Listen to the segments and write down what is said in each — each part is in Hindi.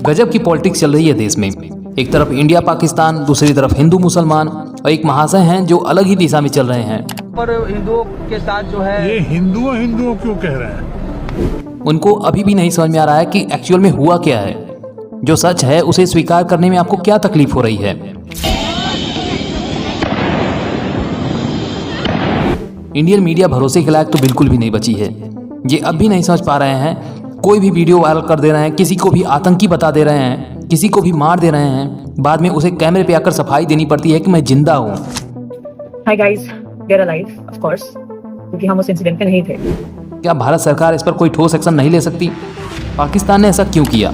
गजब की पॉलिटिक्स चल रही है देश में। एक तरफ इंडिया पाकिस्तान, दूसरी तरफ हिंदू मुसलमान और एक महाशय हैं जो अलग ही दिशा में चल रहे हैं। पर हिंदुओं के साथ जो है ये हिंदुओं क्यों कह रहे हैं? उनको अभी भी नहीं समझ में आ रहा है कि एक्चुअल में हुआ क्या है। जो सच है उसे स्वीकार करने में आपको क्या तकलीफ हो रही है। इंडियन मीडिया भरोसे के लायक तो बिल्कुल भी नहीं बची है। ये अब भी नहीं समझ पा रहे हैं। कोई भी वीडियो वायरल कर दे रहे हैं, किसी को भी आतंकी बता दे रहे हैं, किसी को भी मार दे रहे हैं, बाद में उसे कैमरे पे आकर सफाई देनी पड़ती है कि मैं जिंदा हूँ। Hi guys, we are alive of course, क्योंकि हम उस इंसिडेंट में नहीं थे। क्या भारत सरकार इस पर कोई ठोस एक्शन नहीं ले सकती? पाकिस्तान ने ऐसा क्यों किया?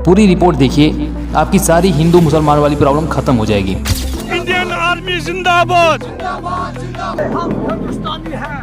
पूरी रिपोर्ट देखिए, आपकी सारी हिंदू मुसलमान वाली प्रॉब्लम खत्म हो जाएगी। इंडियन आर्मी जिंदाबाद। हम हिंदुस्तानी हैं।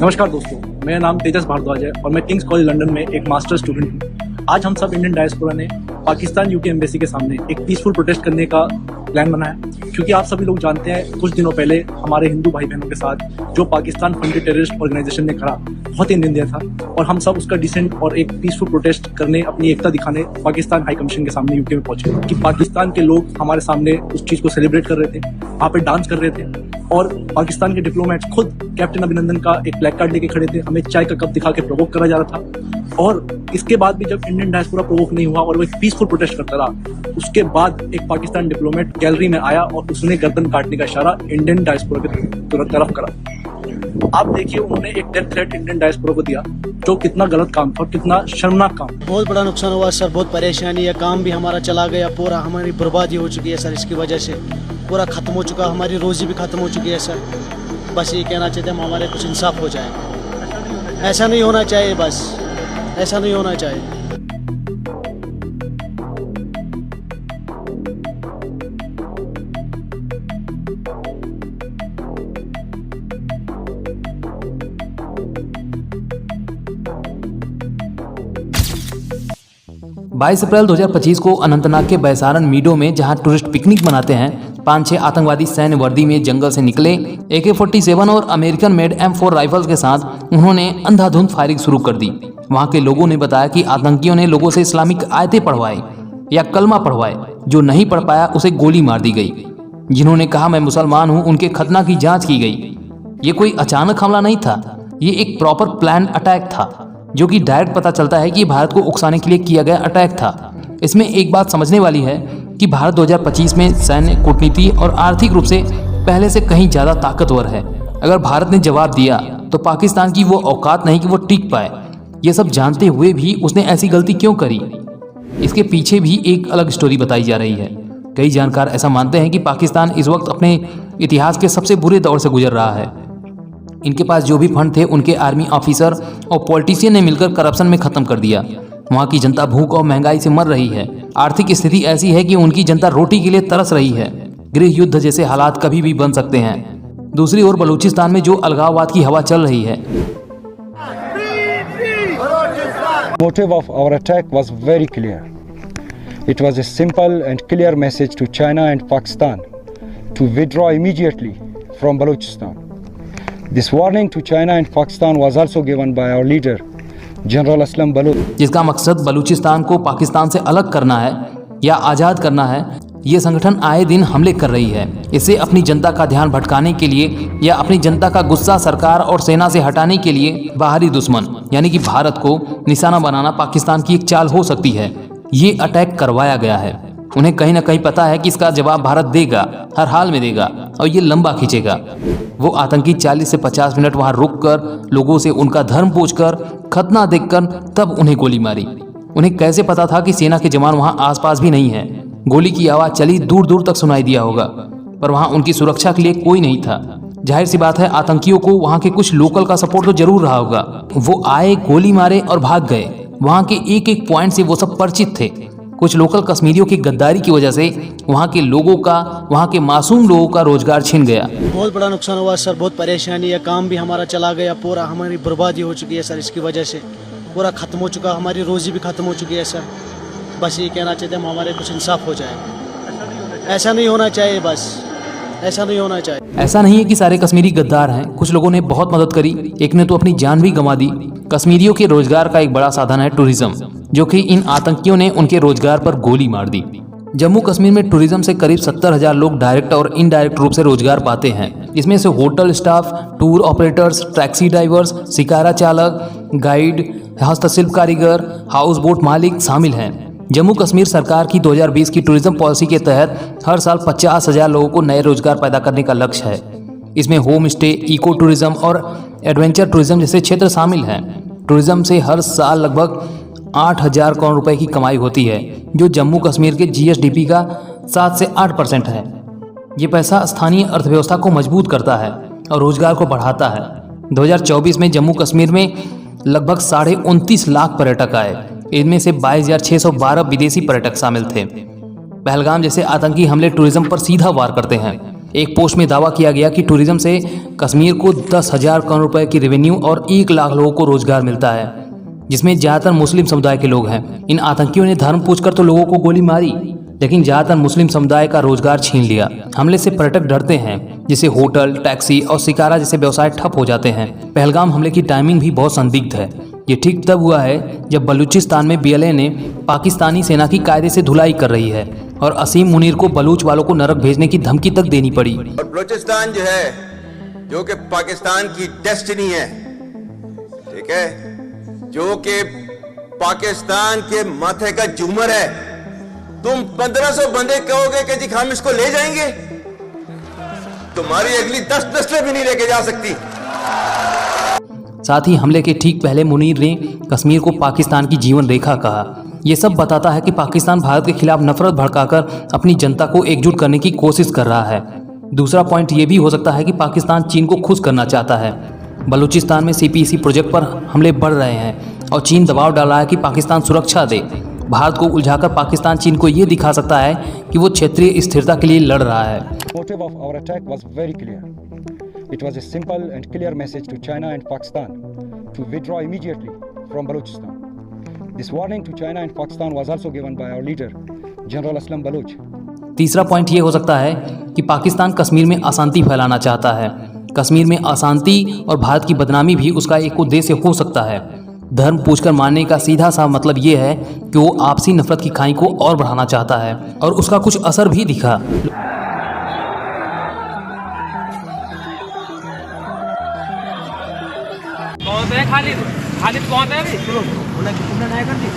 नमस्कार दोस्तों, मेरा नाम तेजस भारद्वाज है और मैं किंग्स कॉलेज लंदन में एक मास्टर स्टूडेंट हूँ। आज हम सब इंडियन डायस्पोरा ने पाकिस्तान यूके एम्बेसी के सामने एक पीसफुल प्रोटेस्ट करने का प्लान बनाया, क्योंकि आप सभी लोग जानते हैं कुछ दिनों पहले हमारे हिंदू भाई बहनों के साथ जो पाकिस्तान फंडेड टेररिस्ट ऑर्गेनाइजेशन ने करा, बहुत ही निंदनीय था। और हम सब उसका डिसेंट और एक पीसफुल प्रोटेस्ट करने, अपनी एकता दिखाने पाकिस्तान हाई कमीशन के सामने यूके में पहुंचे कि पाकिस्तान के लोग हमारे सामने उस चीज को सेलिब्रेट कर रहे थे, वहाँ पे डांस कर रहे थे और पाकिस्तान के डिप्लोमेट्स खुद कैप्टन अभिनंदन का एक ब्लैक कार्ड लेके खड़े थे, हमें चाय का कप दिखा के प्रोवोक करा जा रहा था। और इसके बाद भी जब इंडियन डायस्पोरा प्रोवोक नहीं हुआ और वो एक पीसफुल प्रोटेस्ट करता रहा, उसके बाद एक पाकिस्तान डिप्लोमेट गैलरी में आया और उसने गर्दन काटने का इशारा इंडियन डायस्पोरा की तरफ करा। आप देखिए, उन्होंने एक डेथ थ्रेट इंडियन डायस्पोरा को दिया, जो कितना गलत काम था, कितना शर्मनाक काम। बहुत बड़ा नुकसान हुआ सर, बहुत परेशानी है, काम भी हमारा चला गया, पूरा हमारी बर्बादी हो चुकी है सर। इसकी वजह से पूरा खत्म हो चुका, हमारी रोजी भी खत्म हो चुकी है सर। बस ये कहना चाहते हैं हमारे कुछ इंसाफ हो जाए। ऐसा नहीं होना चाहिए, बस ऐसा नहीं होना चाहिए। 22 अप्रैल 2025 को अनंतनाग के बैसारन मीडो में, जहां टूरिस्ट पिकनिक मनाते हैं, 5-6 आतंकवादी सैन्य वर्दी में जंगल से निकले। AK-47 और अमेरिकन मेड M4 राइफल्स के साथ उन्होंने अंधाधुंध फायरिंग शुरू कर दी। वहां के लोगों ने बताया कि आतंकियों ने लोगों से इस्लामिक आयतें पढ़वाई या कलमा पढ़वाए। जो नहीं पढ़ पाया उसे गोली मार दी गई। जिन्होंने कहा मैं मुसलमान हूं, उनके खतना की जांच की गई। ये कोई अचानक हमला नहीं था, ये एक प्रॉपर प्लान अटैक था, जो कि डायरेक्ट पता चलता है कि भारत को उकसाने के लिए किया गया अटैक था। इसमें एक बात समझने वाली है कि भारत 2025 में सैन्य, कूटनीति और आर्थिक रूप से पहले से कहीं ज़्यादा ताकतवर है। अगर भारत ने जवाब दिया तो पाकिस्तान की वो औकात नहीं कि वो टिक पाए। ये सब जानते हुए भी उसने ऐसी गलती क्यों करी? इसके पीछे भी एक अलग स्टोरी बताई जा रही है। कई जानकार ऐसा मानते हैं कि पाकिस्तान इस वक्त अपने इतिहास के सबसे बुरे दौर से गुजर रहा है। इनके पास जो भी फंड थे उनके आर्मी ऑफिसर और पॉलिटिशियन ने मिलकर करप्शन में खत्म कर दिया। वहाँ की जनता भूख और महंगाई से मर रही है। आर्थिक स्थिति ऐसी है कि उनकी जनता रोटी के लिए तरस रही है। गृह युद्ध जैसे हालात कभी भी बन सकते हैं। दूसरी ओर बलूचिस्तान में जो अलगाववाद की हवा चल रही है। Motive of our attack was very clear. It was a simple and clear message to China and Pakistan to withdraw immediately from Balochistan. This warning to China and Pakistan was also given by our leader, General Aslam Baluch. जिसका मकसद बलूचिस्तान को पाकिस्तान से अलग करना है या आज़ाद करना है। ये संगठन आए दिन हमले कर रही है। इसे अपनी जनता का ध्यान भटकाने के लिए या अपनी जनता का गुस्सा सरकार और सेना से हटाने के लिए बाहरी दुश्मन यानी कि भारत को निशाना बनाना पाकिस्तान की एक चाल हो सकती है। ये अटैक करवाया गया है। उन्हें कहीं ना कहीं पता है कि इसका जवाब भारत देगा, हर हाल में देगा और ये लंबा खींचेगा। वो आतंकी 40 से 50 मिनट वहाँ रुक कर लोगों से उनका धर्म पूछकर, खतना देखकर तब उन्हें गोली मारी। उन्हें कैसे पता था कि सेना के जवान वहाँ आसपास भी नहीं है? गोली की आवाज़ चली दूर दूर तक सुनाई दिया होगा, पर वहाँ उनकी सुरक्षा के लिए कोई नहीं था। जाहिर सी बात है आतंकियों को वहाँ के कुछ लोकल का सपोर्ट तो जरूर रहा होगा। वो आए, गोली मारे और भाग गए। वहाँ के एक एक पॉइंट से वो सब परिचित थे। कुछ लोकल कश्मीरियों की गद्दारी की वजह से वहाँ के लोगों का, वहाँ के मासूम लोगों का रोजगार छिन गया। बहुत बड़ा नुकसान हुआ सर, बहुत परेशानी है, काम भी हमारा चला गया, पूरा हमारी बर्बादी हो चुकी है सर। इसकी वजह से पूरा खत्म हो चुका, हमारी रोजी भी खत्म हो चुकी है सर। बस ये कहना चाहते हैं हमारे कुछ इंसाफ हो जाए। ऐसा नहीं होना चाहिए, बस ऐसा नहीं होना चाहिए। ऐसा नहीं है कि सारे कश्मीरी गद्दार हैं। कुछ लोगों ने बहुत मदद करी, एक ने तो अपनी जान भी गंवा दी। कश्मीरियों के रोजगार का एक बड़ा साधन है टूरिज्म, जो कि इन आतंकियों ने उनके रोजगार पर गोली मार दी। जम्मू कश्मीर में टूरिज्म से करीब 70,000 लोग डायरेक्ट और इनडायरेक्ट रूप से रोजगार पाते हैं। इसमें से hotel staff, tour operators, taxi drivers, shikara चालक, गाइड, हस्तशिल्प कारीगर, हाउस बोट मालिक शामिल हैं। जम्मू कश्मीर सरकार की 2020 की टूरिज्म पॉलिसी के तहत हर साल 50,000 लोगों को नए रोजगार पैदा करने का लक्ष्य है। इसमें होम स्टे, इको टूरिज्म और एडवेंचर टूरिज्म जैसे क्षेत्र शामिल हैं। टूरिज्म से हर साल लगभग 8,000 करोड़ रुपए की कमाई होती है, जो जम्मू कश्मीर के GSDP का 7 से 8% है। ये पैसा स्थानीय अर्थव्यवस्था को मजबूत करता है और रोजगार को बढ़ाता है। 2024 में जम्मू कश्मीर में लगभग 29.5 लाख पर्यटक आए। इनमें से 22,612 विदेशी पर्यटक शामिल थे। पहलगाम जैसे आतंकी हमले टूरिज्म पर सीधा वार करते हैं। एक पोस्ट में दावा किया गया कि टूरिज्म से कश्मीर को 10,000 करोड़ रुपए की रेवेन्यू और 1 लाख लोगों को रोजगार मिलता है, जिसमें ज़्यादातर मुस्लिम समुदाय के लोग हैं। इन आतंकियों ने धर्म पूछकर तो लोगों को गोली मारी, लेकिन ज़्यादातर मुस्लिम समुदाय का रोजगार छीन लिया। हमले से पर्यटक डरते हैं, जिससे होटल, टैक्सी और शिकारा जैसे व्यवसाय ठप हो जाते हैं। पहलगाम हमले की टाइमिंग भी बहुत संदिग्ध है। ये ठीक तब हुआ है जब बलूचिस्तान में BLA ने पाकिस्तानी सेना की कायदे से धुलाई कर रही है और असीम मुनीर को बलूच वालों को नरक भेजने की धमकी तक देनी पड़ी। और बलूचिस्तान जो है, जो कि पाकिस्तान की डेस्टिनी है, ठीक है, जो कि पाकिस्तान के माथे का झूमर है, तुम 1500 बंदे कहोगे कि जी हम इसको ले जाएंगे, तुम्हारी अगली 10 नस्लें भी नहीं लेके जा सकती। साथ ही हमले के ठीक पहले मुनीर ने कश्मीर को पाकिस्तान की जीवन रेखा कहा। यह सब बताता है कि पाकिस्तान भारत के खिलाफ नफरत भड़काकर अपनी जनता को एकजुट करने की कोशिश कर रहा है। दूसरा पॉइंट ये भी हो सकता है कि पाकिस्तान चीन को खुश करना चाहता है। बलूचिस्तान में CPEC प्रोजेक्ट पर हमले बढ़ रहे हैं और चीन दबाव डाल रहा है कि पाकिस्तान सुरक्षा दे। भारत को उलझाकर पाकिस्तान चीन को ये दिखा सकता है कि वो क्षेत्रीय स्थिरता के लिए लड़ रहा है। motive of our attack was very clear. It was a simple and clear message to China and Pakistan to withdraw immediately from Balochistan. This warning to China and Pakistan was also given by our leader, General Aslam Baloch. तीसरा पॉइंट ये हो सकता है कि पाकिस्तान कश्मीर में अशांति फैलाना चाहता है। कश्मीर में अशांति और भारत की बदनामी भी उसका एक उद्देश्य हो सकता है। धर्म पूछकर मारने का सीधा सा मतलब ये है कि वो आपसी नफरत की खाई को और बढ़ाना चाहता है, और उसका कुछ असर भी दिखा। कौन है खालिद? खालिद कौन है अभी?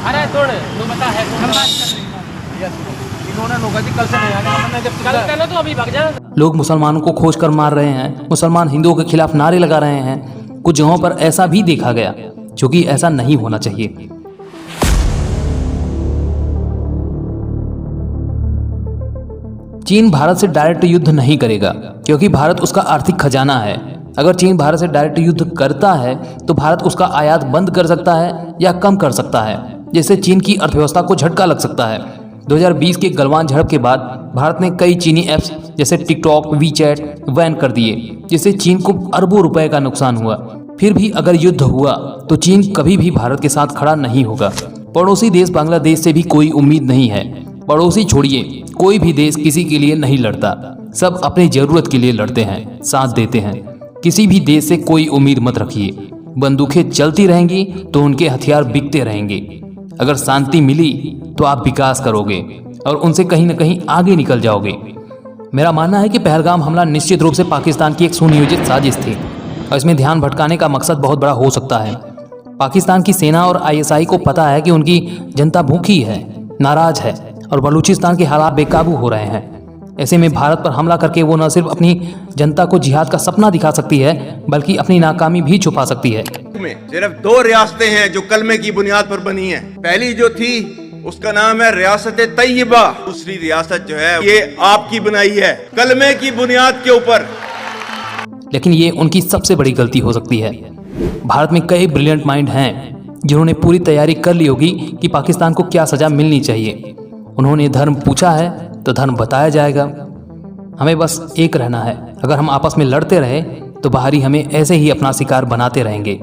अरे छोड़, तू बता है इन्होंने लोग कल से नहीं आने, हमने जब कल कहना तो अभी भाग जा। लोग मुसलमानों को खोज कर मार रहे हैं, मुसलमान हिंदुओं के खिलाफ नारे लगा रहे हैं। कुछ जगहों पर ऐसा भी देखा गया, जो कि ऐसा नहीं होना चाहिए। चीन भारत से डायरेक्ट युद्ध नहीं करेगा, क्योंकि भारत उसका आर्थिक खजाना है। अगर चीन भारत से डायरेक्ट युद्ध करता है तो भारत उसका आयात बंद कर सकता है या कम कर सकता है, जिससे चीन की अर्थव्यवस्था को झटका लग सकता है। 2020 के गलवान झड़प के बाद भारत ने कई चीनी ऐप्स जैसे टिकटॉक, WeChat बैन कर दिए, जिससे चीन को अरबों रुपए का नुकसान हुआ। फिर भी अगर युद्ध हुआ तो चीन कभी भी भारत के साथ खड़ा नहीं होगा। पड़ोसी देश बांग्लादेश से भी कोई उम्मीद नहीं है। पड़ोसी छोड़िए, कोई भी देश किसी के लिए नहीं लड़ता, सब अपनी जरूरत के लिए लड़ते हैं, साथ देते हैं। किसी भी देश से कोई उम्मीद मत रखिए। बंदूकें चलती रहेंगी तो उनके हथियार बिकते रहेंगे। अगर शांति मिली तो आप विकास करोगे और उनसे कहीं ना कहीं आगे निकल जाओगे। मेरा मानना है कि पहलगाम हमला निश्चित रूप से पाकिस्तान की एक सुनियोजित साजिश थी, और इसमें ध्यान भटकाने का मकसद बहुत बड़ा हो सकता है। पाकिस्तान की सेना और ISI को पता है कि उनकी जनता भूखी है, नाराज है, और बलूचिस्तान के हालात बेकाबू हो रहे हैं। ऐसे में भारत पर हमला करके वो न सिर्फ अपनी जनता को जिहाद का सपना दिखा सकती है, बल्कि अपनी नाकामी भी छुपा सकती है। सिर्फ 2 रियासतें हैं जो कलमे की बुनियाद पर बनी हैं। पहली जो थी उसका नाम है रियासत तैयबा। दूसरी रियासत जो है ये आपकी बनाई है कलमे की बुनियाद के ऊपर। लेकिन ये उनकी सबसे बड़ी गलती हो सकती है। भारत में कई ब्रिलियंट माइंड हैं जिन्होंने पूरी तैयारी कर ली होगी कि पाकिस्तान को क्या सजा मिलनी चाहिए। उन्होंने धर्म पूछा है तो धर्म बताया जाएगा। हमें बस एक रहना है। अगर हम आपस में लड़ते रहे तो बाहरी हमें ऐसे ही अपना शिकार बनाते रहेंगे।